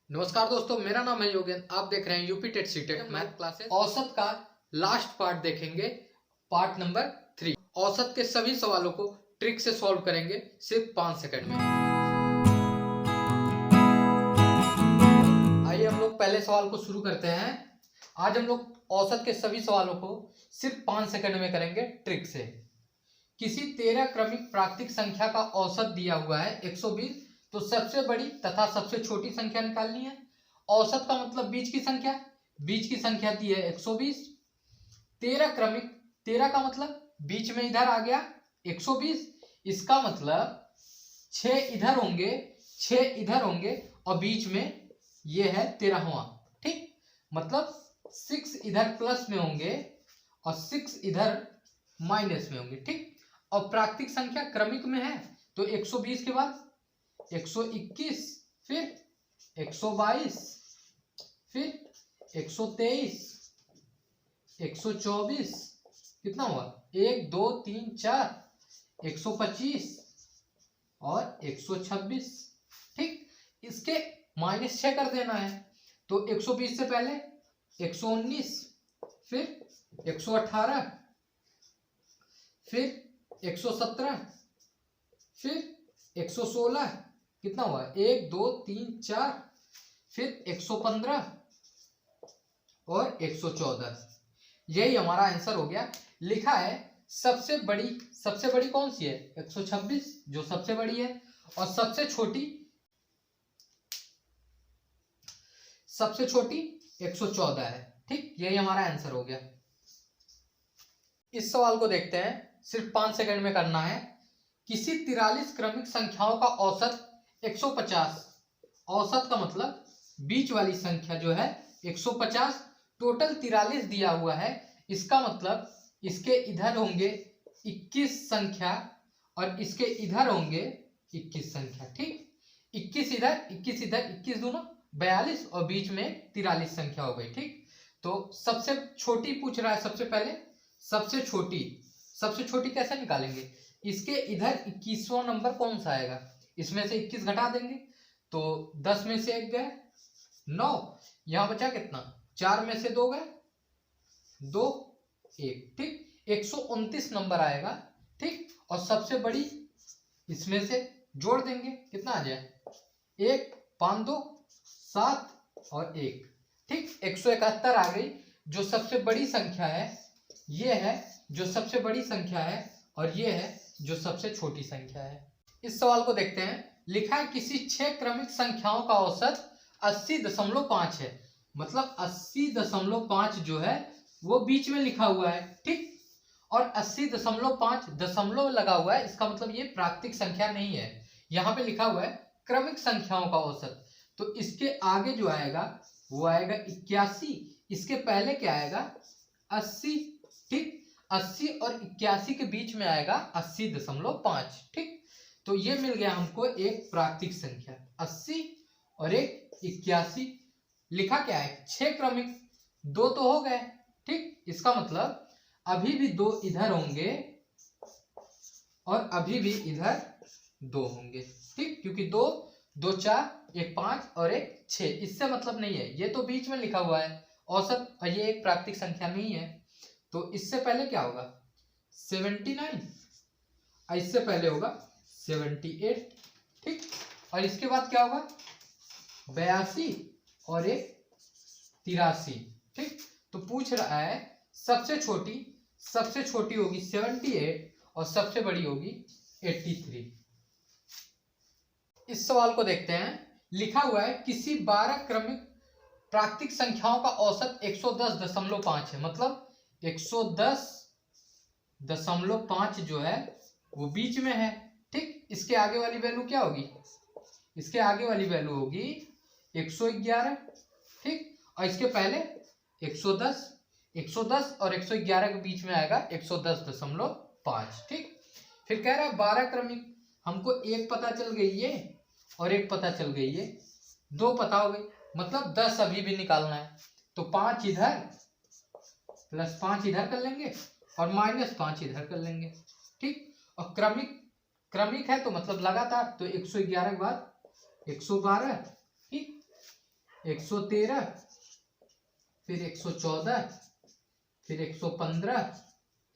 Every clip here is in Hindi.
नमस्कार दोस्तों, मेरा नाम है योगेंद्र। आप देख रहे हैं UP TET CTET math classes. औसत का लास्ट पार्ट देखेंगे, पार्ट नंबर 3। औसत के सभी सवालों को ट्रिक से सॉल्व करेंगे सिर्फ 5 सेकंड में। आइए हम लोग पहले सवाल को शुरू करते हैं। आज हम लोग औसत के सभी सवालों को सिर्फ 5 सेकंड में करेंगे ट्रिक से। किसी 13 क्रमिक प्राकृतिक संख्या का औसत दिया हुआ है 120, तो सबसे बड़ी तथा सबसे छोटी संख्या निकालनी है। औसत का मतलब बीच की संख्या, बीच की संख्या दी है 120। 13 क्रमिक, 13 का मतलब बीच में इधर आ गया 120, इसका मतलब 6 इधर होंगे, 6 इधर होंगे और बीच में ये है 13वां। ठीक, मतलब 6 इधर प्लस में होंगे और 6 इधर माइनस में होंगे। ठीक, और प्राकृतिक संख्या क्रमिक में है तो 120 के बाद 121, फिर 122, फिर 123, 124, कितना हुआ 1 2 3 4, 125 और 126। ठीक, इसके -6 कर देना है तो 120 से पहले 119, फिर 118, फिर 117, फिर 116, कितना हुआ 1 2 3 4, फिर 115 और 114। यही हमारा आंसर हो गया। लिखा है सबसे बड़ी कौन सी है 126, जो सबसे बड़ी है, और सबसे छोटी 114 है। ठीक, यही हमारा आंसर हो गया। इस सवाल को देखते हैं, सिर्फ 5 सेकंड में करना है। किसी 43 क्रमिक संख्याओं का औसत 150, औसत का मतलब बीच वाली संख्या जो है 150, टोटल 43 दिया हुआ है, इसका मतलब इसके इधर होंगे 21 संख्या और इसके इधर होंगे 21 संख्या। ठीक, 21 इधर 21 इधर, 21 दोनों 42 और बीच में 43 संख्या हो गई। ठीक, तो सबसे छोटी पूछ रहा है। सबसे पहले सबसे छोटी कैसे निकालेंगे, इसके इधर 21वां नंबर कौन सा आएगा, इसमें से 21 घटा देंगे तो 10 में से 1 गए 9, यहां बचा कितना 4 में से 2 गए 2 1। ठीक, 129 नंबर आएगा। ठीक, और सबसे बड़ी इसमें से जोड़ देंगे, कितना आ जाए 1 5 2 7 और 1। ठीक, 171 आ गई। जो सबसे बड़ी संख्या है ये है, जो सबसे बड़ी संख्या है, और ये है जो सबसे छोटी संख्या है। इस सवाल को देखते हैं। लिखा है किसी 6 क्रमिक संख्याओं का औसत 80.5 है, मतलब 80.5 जो है वो बीच में लिखा हुआ है। ठीक, और 80.5 दशमलव लगा हुआ है, इसका मतलब ये प्राकृतिक संख्या नहीं है। यहाँ पे लिखा हुआ है क्रमिक संख्याओं का औसत, तो इसके आगे जो आएगा वो आएगा 81, इसके पहले क्या आएगा 80। ठीक, 80 और 81 के बीच में आएगा 80.5। ठीक, तो ये मिल गया हमको एक प्राकृतिक संख्या 80 और एक 81। लिखा क्या है 6 क्रमिक, 2 तो हो गए। ठीक, इसका मतलब अभी भी 2 इधर होंगे और अभी भी इधर 2 होंगे। ठीक, क्योंकि 2 2 4 1 5 और 1 6, इससे मतलब नहीं है, ये तो बीच में लिखा हुआ है औसत और ये एक प्राकृतिक संख्या नहीं है। तो इससे पहले क्या होगा 79 और इससे पहले होगा 78। ठीक, और इसके बाद क्या होगा 82 और एक 83। ठीक, तो पूछ रहा है सबसे छोटी होगी 78 और सबसे बड़ी होगी 83। इस सवाल को देखते हैं। लिखा हुआ है किसी 12 क्रमिक प्राकृतिक संख्याओं का औसत 110.5 है, मतलब 110.5 जो है वो बीच में है। ठीक, इसके आगे वाली वैल्यू क्या होगी, इसके आगे वाली वैल्यू होगी 111। ठीक, और इसके पहले 110 और 111 के बीच में आएगा 110.5। ठीक, फिर कह रहा है 12 क्रमिक, हमको एक पता चल गई ये और एक पता चल गई ये, 2 पता हो गई, मतलब 10 अभी भी निकालना है। तो 5 इधर प्लस 5 इधर कर लेंगे और -5 इधर कर लेंगे। ठीक, और क्रमिक है तो मतलब लगातार, तो 111 के बाद 112। ठीक, 113, फिर 114, फिर 115,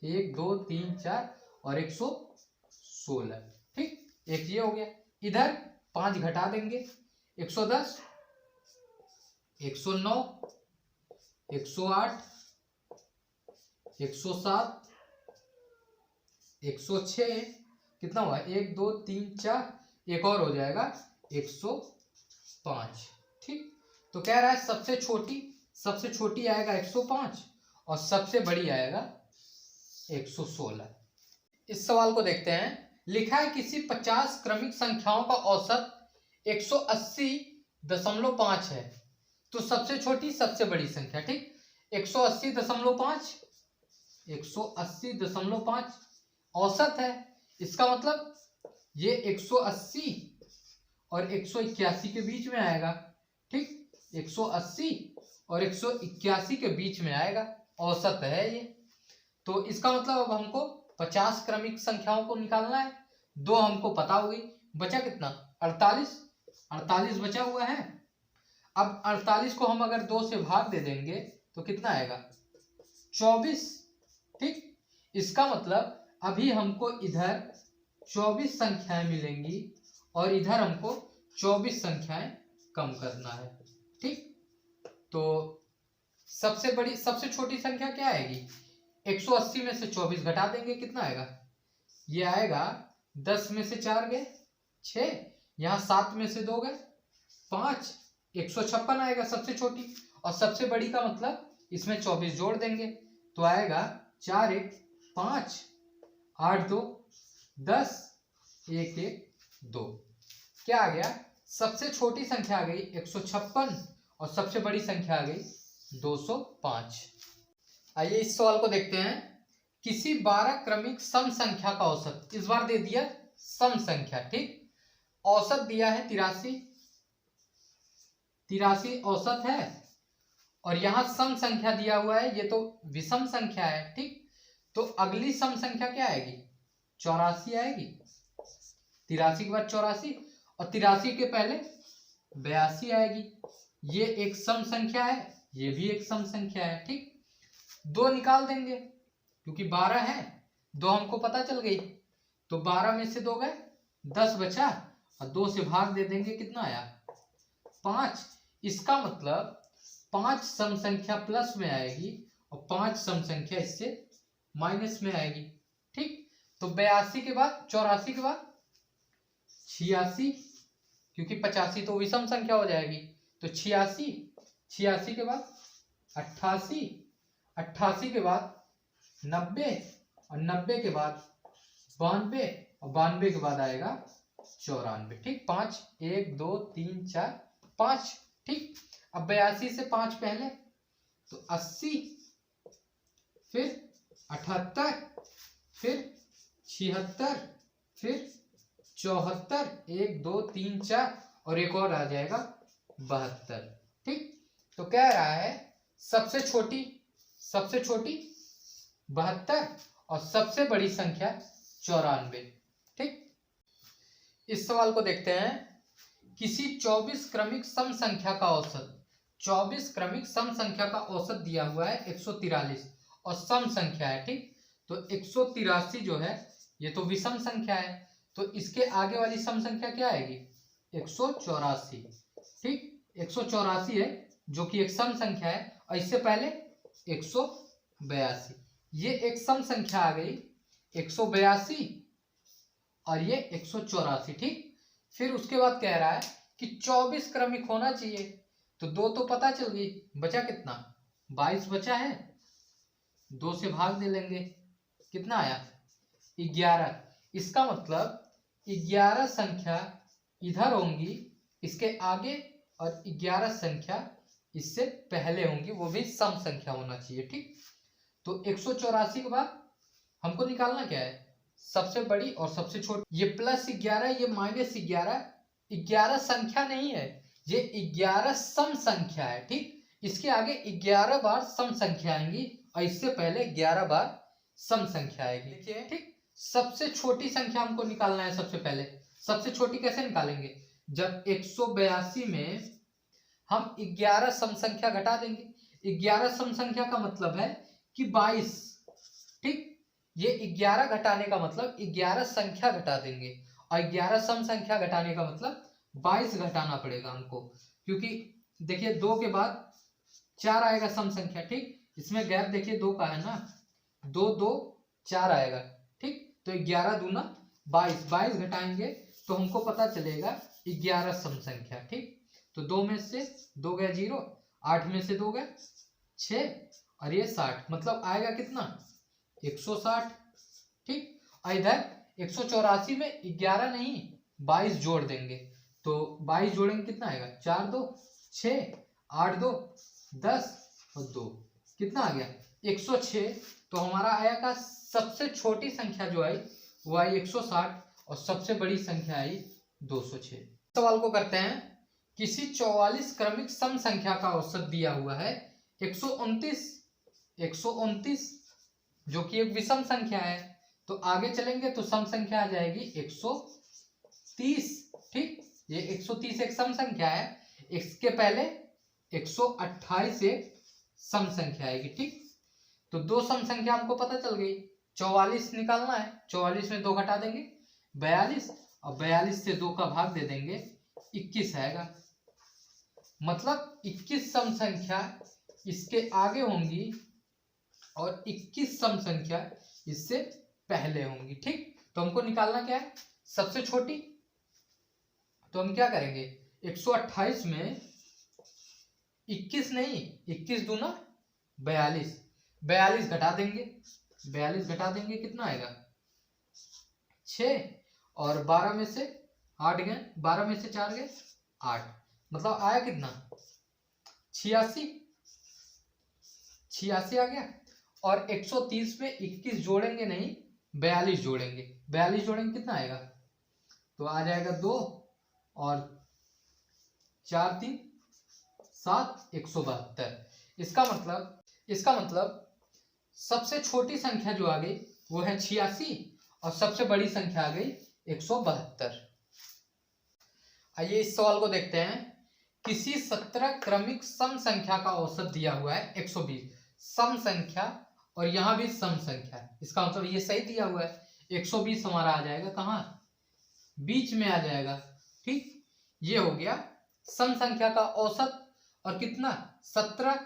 1 2 3 4 और 116। ठीक, एक ये हो गया। इधर 5 घटा देंगे, 110, 109, 108, 107, 106, कितना हुआ 1 2 3 4, एक और हो जाएगा 105। ठीक, तो कह रहा है सबसे छोटी आएगा 105 और सबसे बड़ी आएगा 116। इस सवाल को देखते हैं। लिखा है किसी 50 क्रमिक संख्याओं का औसत 180.5 है, तो सबसे छोटी सबसे बड़ी संख्या। ठीक, 180.5, 180.5 औसत है, इसका मतलब ये 180 और 181 के बीच में आएगा। ठीक, 180 और 181 के बीच में आएगा, औसत है ये। तो इसका मतलब अब हमको 50 क्रमिक संख्याओं को निकालना है। 2 हमको पता हो गई, बचा कितना 48 बचा हुआ है। अब 48 को हम अगर 2 से भाग दे देंगे तो कितना आएगा 24। ठीक, इसका मतलब अभी हमको इधर 24 संख्याएं मिलेंगी और इधर हमको 24 संख्याएं कम करना है। ठीक, तो सबसे छोटी संख्या क्या आएगी, 180 में से 24 घटा देंगे, कितना आएगा, ये आएगा 10 में से 4 गए 6, यहाँ 7 में से 2 गए 5, 156 आएगा सबसे छोटी। और सबसे बड़ी का मतलब इसमें 24 जोड़ देंगे तो आएगा 4 1 5, 8 2 10, 1 1 2। क्या आ गया, सबसे छोटी संख्या आ गई 156 और सबसे बड़ी संख्या आ गई 205। आइए इस सवाल को देखते हैं। किसी 12 क्रमिक सम संख्या का औसत, इस बार दे दिया सम संख्या। ठीक, औसत दिया है 83 औसत है, और यहां सम संख्या दिया हुआ है, ये तो विषम संख्या है। ठीक, तो अगली सम संख्या क्या आएगी, 84 आएगी। 83 के बाद 84 और 83 के पहले 82 आएगी। ये एक सम संख्या है, ये भी एक सम संख्या है। ठीक, 2 निकाल देंगे क्योंकि 12 है, 2 हमको पता चल गई, तो 12 में से 2 गए 10 बचा और 2 से भाग दे देंगे, कितना आया 5। इसका मतलब 5 सम संख्या प्लस में आएगी और 5 सम संख्या इससे माइनस में आएगी। ठीक, तो 82 के बाद 84 के बाद 86, क्योंकि 85 तो विषम संख्या हो जाएगी, तो 86 के बाद 88, 88 के बाद 90 और 90 के बाद 92 और 92 के बाद आएगा 94। ठीक, 5 1 2 3 4 5। ठीक, अब 82 से 5 पहले तो 80, फिर 78, फिर 76, फिर 74, 1 2 3 4 और एक और आ जाएगा 72। ठीक, तो कह रहा है सबसे छोटी 72 और सबसे बड़ी संख्या 94। ठीक, इस सवाल को देखते हैं। किसी 24 क्रमिक सम संख्या का औसत, 24 क्रमिक सम संख्या का औसत दिया हुआ है 143 और सम संख्या है। ठीक, तो 183 जो है ये तो विषम संख्या है, तो इसके आगे वाली सम संख्या क्या आएगी 184। ठीक, 184 है जो कि एक सम संख्या है, और इससे पहले 182, ये एक सम संख्या आ गई 182 और ये 184। ठीक, फिर उसके बाद कह रहा है कि 24 क्रमिक होना चाहिए, तो 2 तो पता चल गई, बचा कितना 22 बचा है, 2 से भाग दे लेंगे, कितना आया 11। इसका मतलब 11 संख्या इधर होंगी इसके आगे और 11 संख्या इससे पहले होंगी, वो भी सम संख्या होना चाहिए। ठीक, तो 184 के बाद हमको निकालना क्या है, सबसे बड़ी और सबसे छोटी। ये +11 ये -11, 11 संख्या नहीं है, ये 11 सम संख्या है। ठीक, इसके आगे 11 बार सम संख्या आएंगी और इससे पहले 11 बार सम संख्या आएगी। देखिए, ठीक, सबसे छोटी संख्या हमको निकालना है। सबसे पहले सबसे छोटी कैसे निकालेंगे, जब 182 में हम 11 सम संख्या घटा देंगे। 11 सम संख्या का मतलब है कि 22, ठीक। ये 11 घटाने का मतलब 11 संख्या घटा देंगे, और 11 सम संख्या घटाने का मतलब 22 घटाना पड़ेगा हमको, क्योंकि देखिए 2 के बाद 4 आएगा सम संख्या, ठीक। इसमें गैप देखिए 2 का है ना, 2 2 4 आएगा, ठीक। तो 11 दूना 22, 22 घटाएंगे तो हमको पता चलेगा 11 सम संख्या, ठीक। तो 2 में से 2 गया 0, 8 में से 2 गया 6, और ये 60, मतलब आएगा कितना 160, ठीक। और इधर 184 में 11 नहीं 22 जोड़ देंगे, तो 22 जोड़ेंगे कितना आएगा 4 2 6, 8 2 10 और 2, कितना आ गया 106। तो हमारा आया का सबसे छोटी संख्या जो आई वो आई 160, और सबसे बड़ी संख्या आई 206। सवाल को करते हैं, किसी 44 क्रमिक सम संख्या का औसत दिया हुआ है 129, 129 जो कि एक विषम संख्या है, तो आगे चलेंगे तो सम संख्या आ जाएगी 130, ठीक। ये 130 एक सम संख्या है, इसके पहले 128 एक सम संख्या आएगी, ठीक। तो 2 सम संख्या हमको पता चल गई। 44 निकालना है, 44 में 2 घटा देंगे 42, और 42 से 2 का भाग दे देंगे 21 आएगा। मतलब 21 सम संख्या इसके आगे होंगी और 21 सम संख्या इससे पहले होंगी, ठीक। तो हमको निकालना क्या है, सबसे छोटी। तो हम क्या करेंगे, 128 में 21 नहीं 21 दूना 42, 42 घटा देंगे, 42 घटा देंगे कितना आएगा 6, और 12 में से 8 गए, 12 में से 4 गए 8, मतलब आया कितना 86, 86 आ गया। और 130 में 21 जोड़ेंगे नहीं 42 जोड़ेंगे, 42 जोड़ेंगे कितना आएगा, तो आ जाएगा 2 और 4 3 7 172। इसका मतलब सबसे छोटी संख्या जो आ गई वो है 86, और सबसे बड़ी संख्या आ गई 172। आइए इस सवाल को देखते हैं, किसी 17 क्रमिक सम संख्या का औसत दिया हुआ है 120, सम संख्या और यहां भी सम संख्या, इसका मतलब ये सही दिया हुआ है, 120 हमारा आ जाएगा कहाँ, बीच में आ जाएगा, ठीक। ये हो गया सम संख्या का औसत, और कितना 17,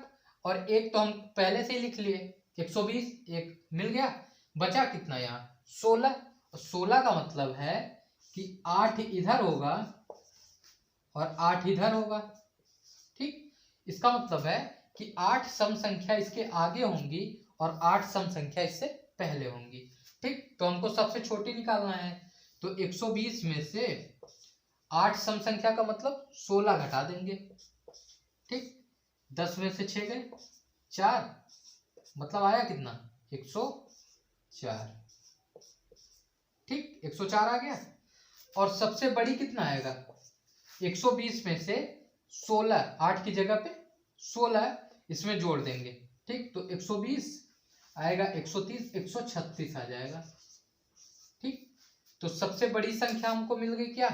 और एक तो हम पहले से ही लिख लिए 120, एक मिल गया, बचा कितना यहाँ 16, और 16 का मतलब है कि 8 इधर होगा और 8 इधर होगा, ठीक। इसका मतलब है कि 8 सम संख्या इसके आगे होंगी और 8 सम संख्या इससे पहले होंगी, ठीक। तो हमको सबसे छोटी निकालना है, तो 120 में से 8 सम संख्या का मतलब 16 घटा देंगे, ठीक। 10 में से 6 गए 4, मतलब आया कितना 104, ठीक। 104 आ गया। और सबसे बड़ी कितना आएगा, 120 में से 16, 8 की जगह पे 16 इसमें जोड़ देंगे, ठीक। तो 120 आएगा 130, 136 आ जाएगा, ठीक। तो सबसे बड़ी संख्या हमको मिल गई क्या,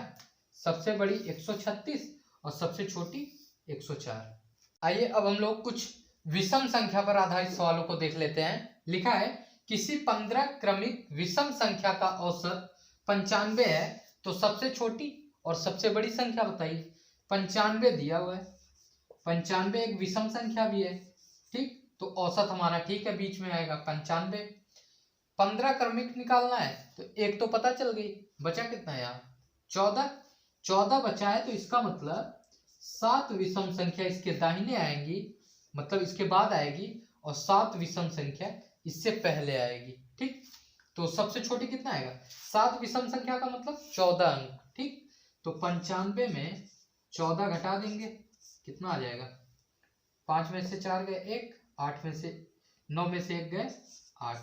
सबसे बड़ी 136 और सबसे छोटी 104। आइए अब हम लोग कुछ विषम संख्या पर आधारित सवालों को देख लेते हैं। लिखा है किसी 15 क्रमिक विषम संख्या का औसत 95 है, तो सबसे छोटी और सबसे बड़ी संख्या बताइए। 95 दिया हुआ है, 95 एक विषम संख्या भी है, ठीक। तो औसत हमारा ठीक है, बीच में आएगा 95। 15 क्रमिक निकालना है, तो एक तो पता चल गई, बचा कितना है यहाँ 14, 14 बचा है, तो इसका मतलब 7 विषम संख्या इसके दाहिने आएंगी, मतलब इसके बाद आएगी, और 7 विषम संख्या इससे पहले आएगी, ठीक। तो सबसे छोटी कितना आएगा, 7 विषम संख्या का मतलब 14 अंक, ठीक। तो 95 में 14 घटा देंगे, कितना आ जाएगा, 5 में से 4 गए 1, 8 में से 9 में से 1 गए 8,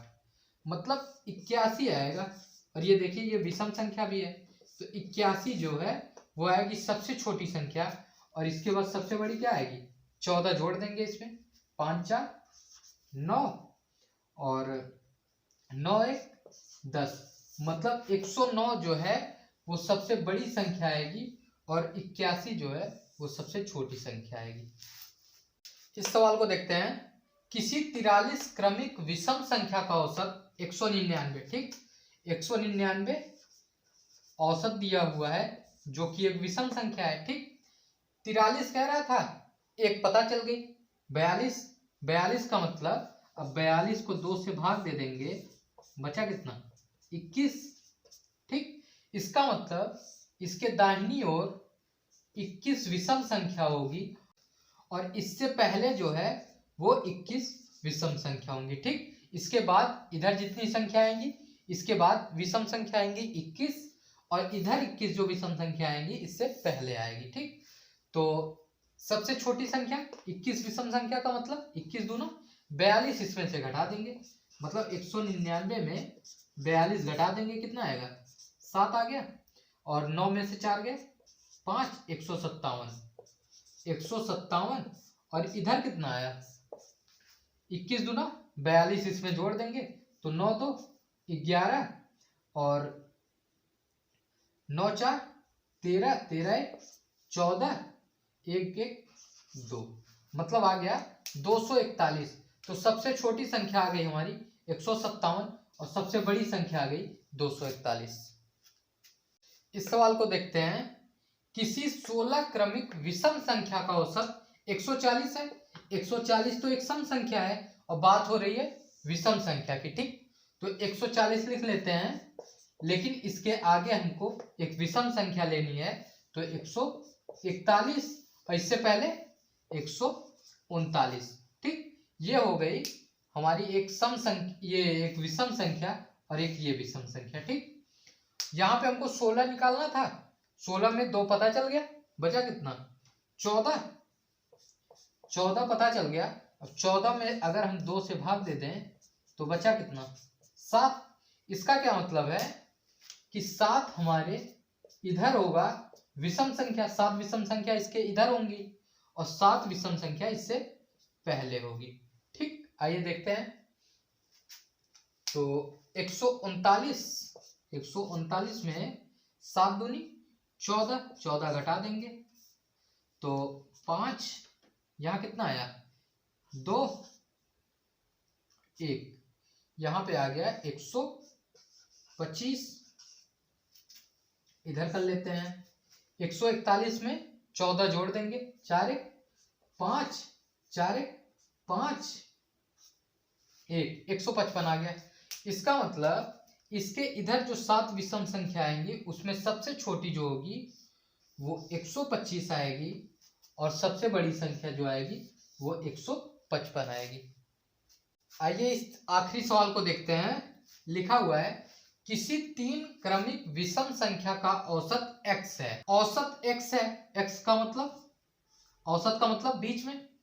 मतलब 81 आएगा। और ये देखिए ये विषम संख्या भी है, तो 81 जो है वो आएगी सबसे छोटी संख्या, और इसके बाद सबसे बड़ी क्या आएगी 14 जोड़ देंगे इसमें, 5 4 9 और 9 1 10, मतलब 109 जो है वो सबसे बड़ी संख्या आएगी, और 81 जो है वो सबसे छोटी संख्या आएगी। इस सवाल को देखते हैं, किसी 43 क्रमिक विषम संख्या का औसत 199, ठीक, 199 औसत दिया हुआ है जो कि एक विषम संख्या है, ठीक। 43 कह रहा था, एक पता चल गई। 42 का मतलब अब 42 को 2 से भाग दे देंगे, बचा कितना, 21, ठीक। इसका मतलब इसके दाहिनी ओर 21 विषम संख्या होगी और इससे पहले जो है वो 21 विषम संख्या होंगी, ठीक। इसके बाद इधर जितनी संख्या आएंगी, इसके बाद विषम संख्या आएंगी 21 और इधर 21 जो विषम संख्या आएंगी इससे पहले आएगी, ठीक। तो सबसे छोटी संख्या 21 विषम संख्या का मतलब 21 दूना 42 इसमें से घटा देंगे, मतलब 199 में 42 घटा देंगे, कितना आएगा, 7 आ गया। और 9 में से 4 गए 5, 157 और इधर कितना आया, 21 दूना 42 इसमें जोड़ देंगे तो 9 2 11 और 9 4 13 13 14 1 1 2, मतलब आ गया 241। तो सबसे छोटी संख्या आ गई हमारी 157 और सबसे बड़ी संख्या आ गई 241। इस सवाल को देखते हैं, किसी 16 क्रमिक विषम संख्या का औसत 140 है। 140 तो एक सम संख्या है और बात हो रही है विषम संख्या की, ठीक। तो 140 लिख लेते हैं, लेकिन इसके आगे हमको एक विषम संख्या लेनी है तो 141 और इससे पहले 139, ठीक। ये हो गई हमारी एक सम संख्या, ये एक विषम संख्या और एक ये विषम संख्या, ठीक। यहाँ पे हमको 16 निकालना था, 16 में 2 पता चल गया, बचा कितना, 14 पता चल गया। अब 14 में अगर हम 2 से भाग दे दें तो बचा कितना, 7। इसका क्या मतलब है कि 7 हमारे इधर होगा विषम संख्या, 7 विषम संख्या इसके इधर होंगी और 7 विषम संख्या इससे पहले होगी, ठीक। आइए देखते हैं। तो 139 में 7 दूनी 14, 14 घटा देंगे तो 5, यहाँ कितना आया, 2 1, यहाँ पे आ गया 125। इधर कर लेते हैं, 141 में 14 जोड़ देंगे, 4 1 5 4 1 5 1, 155 आ गया। इसका मतलब इसके इधर जो 7 विषम संख्या आएंगी उसमें सबसे छोटी जो होगी वो 125 आएगी और सबसे बड़ी संख्या जो आएगी वो 155 आएगी। आइए इस आखिरी सवाल को देखते हैं। लिखा हुआ है, किसी 3 क्रमिक विषम संख्या का औसत x है। औसत x है, x का मतलब, औसत का मतलब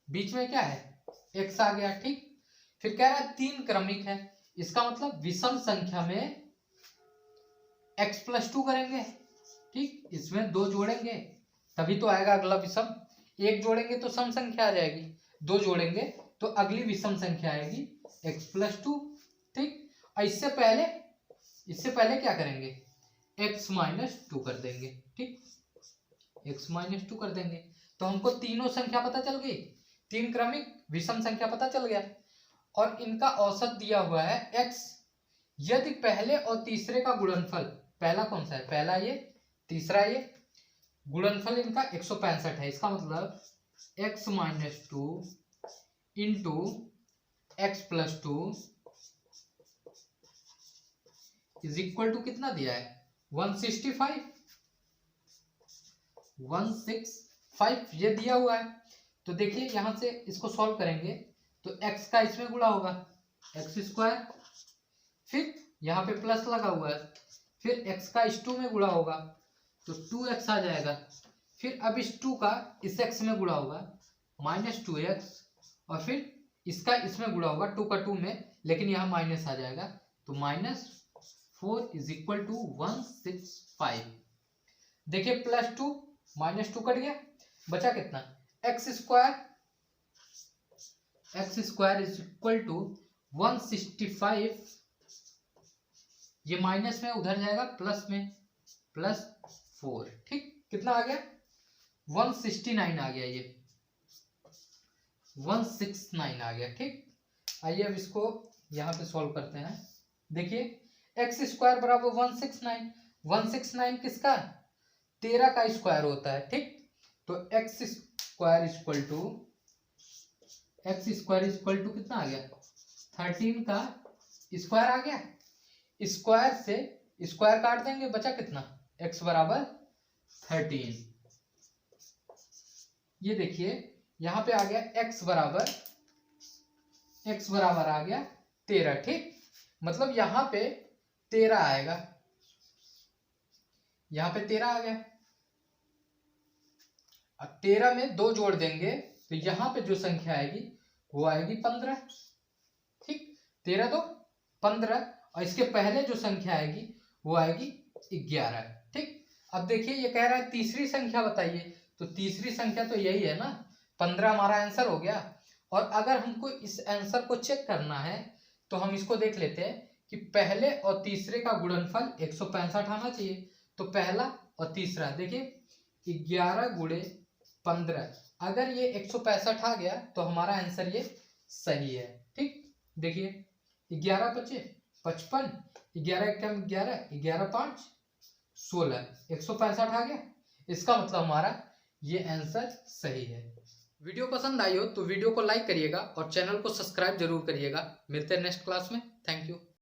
बीच में क्या है, x आ गया, ठीक। फिर कह रहा है 3 क्रमिक है, इसका मतलब विषम संख्या में x + 2 करेंगे, ठीक। इसमें 2 जोड़ेंगे तभी तो आएगा अगला विषम, 1 जोड़ेंगे तो सम संख्या आ जाएगी, 2 जोड़ेंगे तो अगली विषम संख्या आएगी x + 2, ठीक। और इससे पहले क्या करेंगे, x - 2 कर देंगे, ठीक, x - 2 कर देंगे तो हमको तीनों संख्या पता चल गई, 3 क्रमिक विषम संख्या पता चल गया और इनका औसत दिया हुआ है x। यदि पहले और तीसरे का गुणनफल, पहला कौन सा है, पहला ये, तीसरा ये, गुणनफल इनका 165 है। इसका मतलब x - 2 into x + 2 is equal to कितना दिया है, 165 ये दिया हुआ है। तो देखिए यहां से इसको सॉल्व करेंगे तो x का इसमें गुणा होगा x², फिर यहाँ पे प्लस लगा हुआ है, फिर x का इस 2 में गुणा होगा तो 2x आ जाएगा, फिर अब इस 2 का इस x में गुणा होगा -2x और फिर इसका इसमें गुणा होगा 2 का 2 में, लेकिन यहाँ माइनस आ जाएगा तो -4 इज इक्वल टू 165। देखिए +2 -2 कट गया, बचा कितना, x² इज इक्वल टू 165, ये माइनस में उधर जाएगा प्लस में, +4, ठीक। कितना आ गया, 169 आ गया, ये 169 आ गया। ठीक, आइए अब इसको यहाँ पे सॉल्व करते हैं। देखिए एक्स स्क्वायर बराबर 169, 169 किसका, 13 का स्क्वायर होता है। ठीक, तो एक्स स्क्वायर इक्वल टू कितना आ गया, 13 का स्क्वायर आ गया। स्क्वायर से स्क्वायर काट देंगे, बचा कितना, एक्स बराबर 13। ये देखिए यहां पे आ गया एक्स बराबर आ गया 13। ठीक, मतलब यहां पे 13 आएगा, यहां पे 13 आ गया। अब 13 में 2 जोड़ देंगे तो यहां पे जो संख्या आएगी वो आएगी 15। ठीक, 13 तो 15, और इसके पहले जो संख्या आएगी वो आएगी 11। ठीक, अब देखिए ये कह रहा है तीसरी संख्या बताइए, तो तीसरी संख्या तो यही है ना, 15 हमारा आंसर हो गया। और अगर हमको इस आंसर को चेक करना है तो हम इसको देख लेते हैं कि पहले और तीसरे का गुणनफल 165 आना चाहिए। तो पहला और तीसरा देखिए 11 गुणे 15, अगर ये 165 आ गया तो हमारा आंसर ये सही है। ठीक, देखिए 11 × 5 = 55, 11 × 1 = 11, 11 × 5 = 16, 165 आ गया। इसका मतलब हमारा ये आंसर सही है। वीडियो पसंद आई हो तो वीडियो को लाइक करिएगा और चैनल को सब्सक्राइब जरूर करिएगा। मिलते हैं नेक्स्ट क्लास में। Thank you.